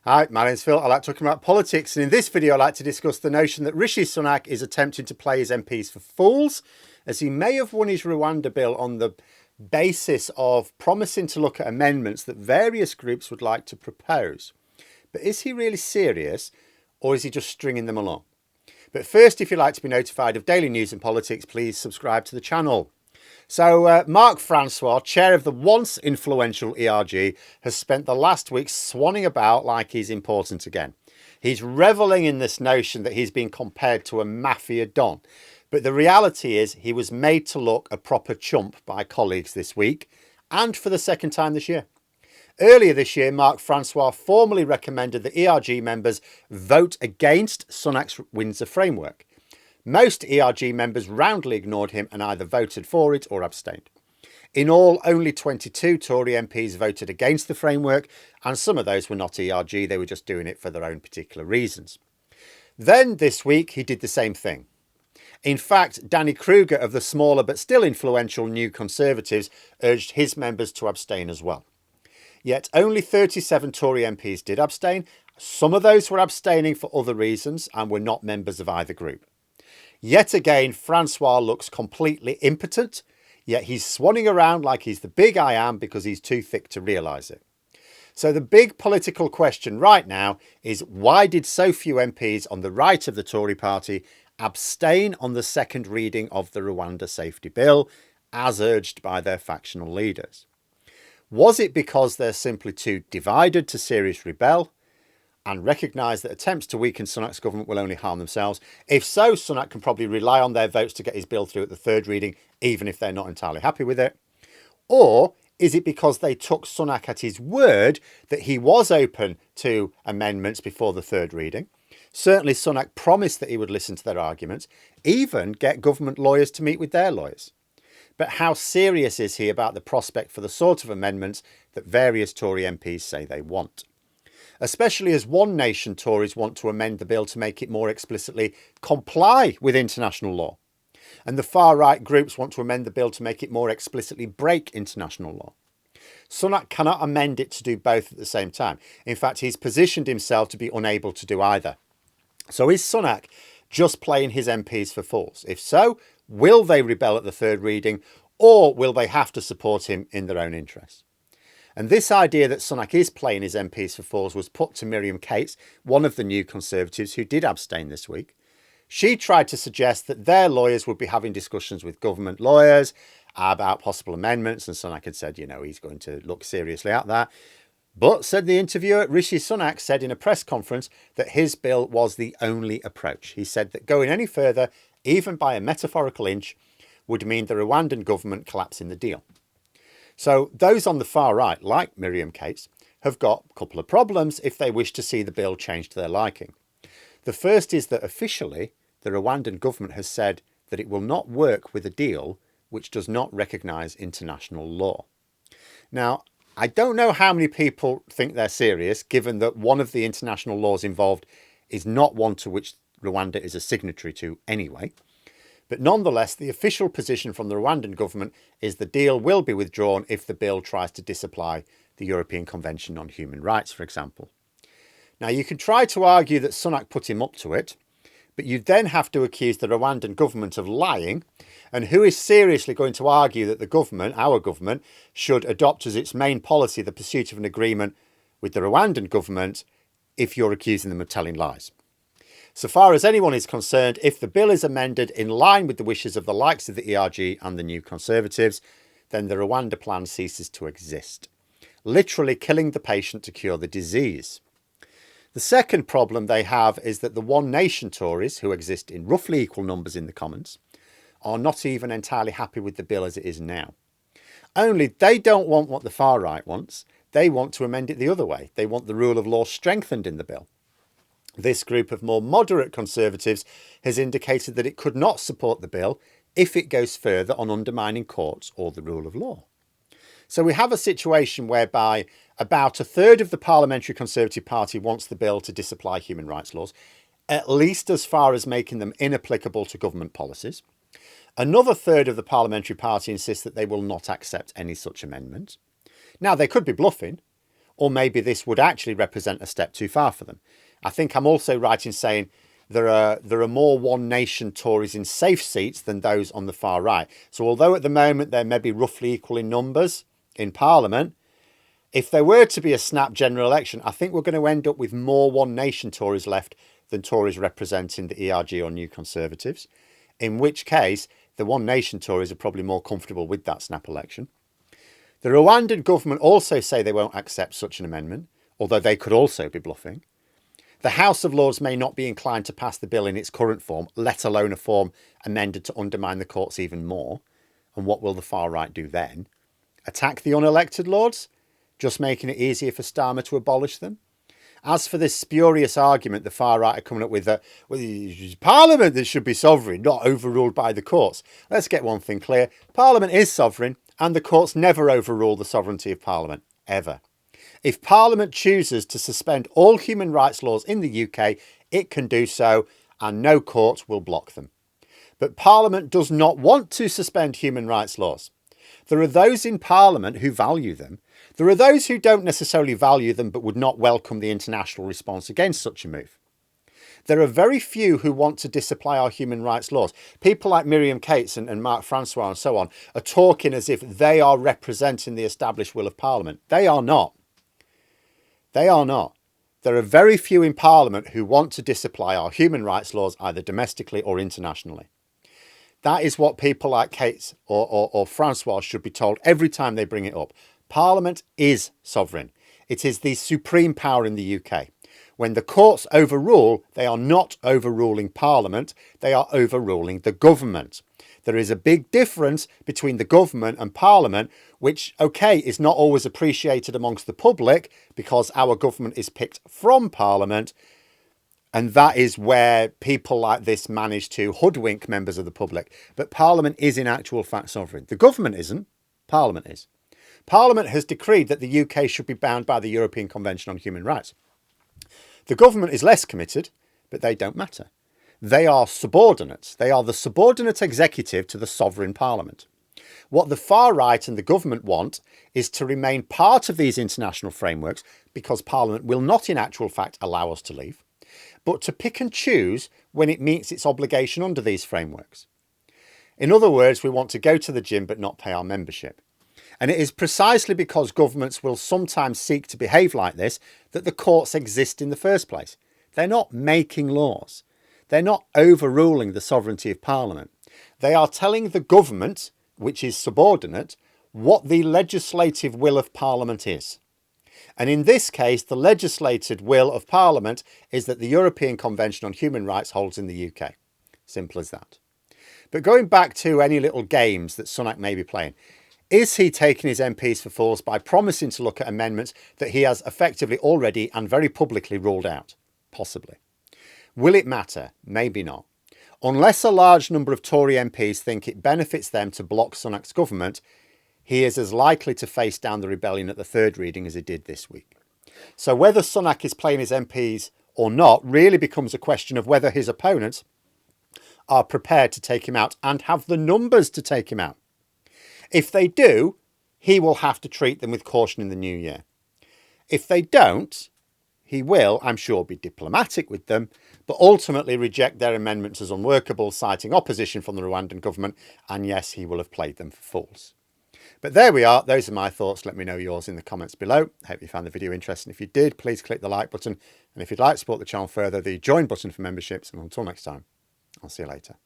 Hi, my name's Phil. I like talking about politics, and in this video I like to discuss the notion that Rishi Sunak is attempting to play his MPs for fools, as he may have won his Rwanda bill on the basis of promising to look at amendments that various groups would like to propose. But is he really serious, or is he just stringing them along? But first, if you'd like to be notified of daily news and politics, please subscribe to the channel. So Mark Francois, chair of the once influential ERG, has spent the last week swanning about like he's important again. He's reveling in this notion that he's been compared to a mafia don. But the reality is he was made to look a proper chump by colleagues this week, and for the second time this year. Earlier this year, Mark Francois formally recommended that ERG members vote against Sunak's Windsor framework. Most ERG members roundly ignored him and either voted for it or abstained. In all, only 22 Tory MPs voted against the framework, and some of those were not ERG, they were just doing it for their own particular reasons. Then this week, he did the same thing. In fact, Danny Kruger of the smaller but still influential New Conservatives urged his members to abstain as well. Yet only 37 Tory MPs did abstain. Some of those were abstaining for other reasons and were not members of either group. Yet again, Francois looks completely impotent, yet he's swanning around like he's the big I am because he's too thick to realise it. So the big political question right now is, why did so few MPs on the right of the Tory party abstain on the second reading of the Rwanda Safety Bill, as urged by their factional leaders? Was it because they're simply too divided to seriously rebel and recognise that attempts to weaken Sunak's government will only harm themselves? If so, Sunak can probably rely on their votes to get his bill through at the third reading, even if they're not entirely happy with it. Or is it because they took Sunak at his word that he was open to amendments before the third reading? Certainly Sunak promised that he would listen to their arguments, even get government lawyers to meet with their lawyers. But how serious is he about the prospect for the sort of amendments that various Tory MPs say they want? Especially as One Nation Tories want to amend the bill to make it more explicitly comply with international law. And the far-right groups want to amend the bill to make it more explicitly break international law. Sunak cannot amend it to do both at the same time. In fact, he's positioned himself to be unable to do either. So is Sunak just playing his MPs for fools? If so, will they rebel at the third reading, or will they have to support him in their own interests? And this idea that Sunak is playing his MPs for fools was put to Miriam Cates, one of the New Conservatives who did abstain this week. She tried to suggest that their lawyers would be having discussions with government lawyers about possible amendments, and Sunak had said, he's going to look seriously at that. But, said the interviewer, Rishi Sunak said in a press conference that his bill was the only approach. He said that going any further, even by a metaphorical inch, would mean the Rwandan government collapsing the deal. So those on the far right, like Miriam Cates, have got a couple of problems if they wish to see the bill changed to their liking. The first is that officially, the Rwandan government has said that it will not work with a deal which does not recognise international law. Now, I don't know how many people think they're serious, given that one of the international laws involved is not one to which Rwanda is a signatory to anyway. But nonetheless, the official position from the Rwandan government is the deal will be withdrawn if the bill tries to disapply the European Convention on Human Rights, for example. Now, you can try to argue that Sunak put him up to it, but you then have to accuse the Rwandan government of lying. And who is seriously going to argue that the government, our government, should adopt as its main policy the pursuit of an agreement with the Rwandan government if you're accusing them of telling lies? So far as anyone is concerned, if the bill is amended in line with the wishes of the likes of the ERG and the New Conservatives, then the Rwanda plan ceases to exist, literally killing the patient to cure the disease. The second problem they have is that the One Nation Tories, who exist in roughly equal numbers in the Commons, are not even entirely happy with the bill as it is now. Only they don't want what the far right wants. They want to amend it the other way. They want the rule of law strengthened in the bill. This group of more moderate Conservatives has indicated that it could not support the bill if it goes further on undermining courts or the rule of law. So we have a situation whereby about a third of the Parliamentary Conservative Party wants the bill to disapply human rights laws, at least as far as making them inapplicable to government policies. Another third of the Parliamentary Party insists that they will not accept any such amendment. Now, they could be bluffing, Or maybe this would actually represent a step too far for them. I think I'm also right in saying there are more One Nation Tories in safe seats than those on the far right. So although at the moment they're maybe roughly equal in numbers in Parliament, if there were to be a snap general election, I think we're going to end up with more One Nation Tories left than Tories representing the ERG or New Conservatives, in which case the One Nation Tories are probably more comfortable with that snap election. The Rwandan government also say they won't accept such an amendment, although they could also be bluffing. The House of Lords may not be inclined to pass the bill in its current form, let alone a form amended to undermine the courts even more. And what will the far right do then? Attack the unelected Lords, just making it easier for Starmer to abolish them? As for this spurious argument the far right are coming up with, Parliament that should be sovereign, not overruled by the courts. Let's get one thing clear. Parliament is sovereign, and the courts never overrule the sovereignty of Parliament, ever. If Parliament chooses to suspend all human rights laws in the UK, it can do so, and no court will block them. But Parliament does not want to suspend human rights laws. There are those in Parliament who value them. There are those who don't necessarily value them but would not welcome the international response against such a move. There are very few who want to disapply our human rights laws. People like Miriam Cates and Mark Francois and so on are talking as if they are representing the established will of Parliament. They are not. They are not. There are very few in Parliament who want to disapply our human rights laws either domestically or internationally. That is what people like Cates or Francois should be told every time they bring it up. Parliament is sovereign. It is the supreme power in the UK. When the courts overrule, they are not overruling Parliament, they are overruling the government. There is a big difference between the government and Parliament, which, okay, is not always appreciated amongst the public because our government is picked from Parliament. And that is where people like this manage to hoodwink members of the public. But Parliament is in actual fact sovereign. The government isn't, Parliament is. Parliament has decreed that the UK should be bound by the European Convention on Human Rights. The government is less committed, but they don't matter. They are subordinates. They are the subordinate executive to the sovereign Parliament. What the far right and the government want is to remain part of these international frameworks because Parliament will not in actual fact allow us to leave, but to pick and choose when it meets its obligation under these frameworks. In other words, we want to go to the gym but not pay our membership. And it is precisely because governments will sometimes seek to behave like this that the courts exist in the first place. They're not making laws. They're not overruling the sovereignty of Parliament. They are telling the government, which is subordinate, what the legislative will of Parliament is. And in this case, the legislated will of Parliament is that the European Convention on Human Rights holds in the UK. Simple as that. But going back to any little games that Sunak may be playing, is he taking his MPs for fools by promising to look at amendments that he has effectively already and very publicly ruled out? Possibly. Will it matter? Maybe not. Unless a large number of Tory MPs think it benefits them to block Sunak's government, he is as likely to face down the rebellion at the third reading as he did this week. So whether Sunak is playing his MPs or not really becomes a question of whether his opponents are prepared to take him out and have the numbers to take him out. If they do, he will have to treat them with caution in the new year. If they don't, he will, I'm sure, be diplomatic with them, but ultimately reject their amendments as unworkable, citing opposition from the Rwandan government, and yes, he will have played them for fools. But there we are. Those are my thoughts. Let me know yours in the comments below. I hope you found the video interesting. If you did, please click the like button. And if you'd like to support the channel further, the join button for memberships. And until next time, I'll see you later.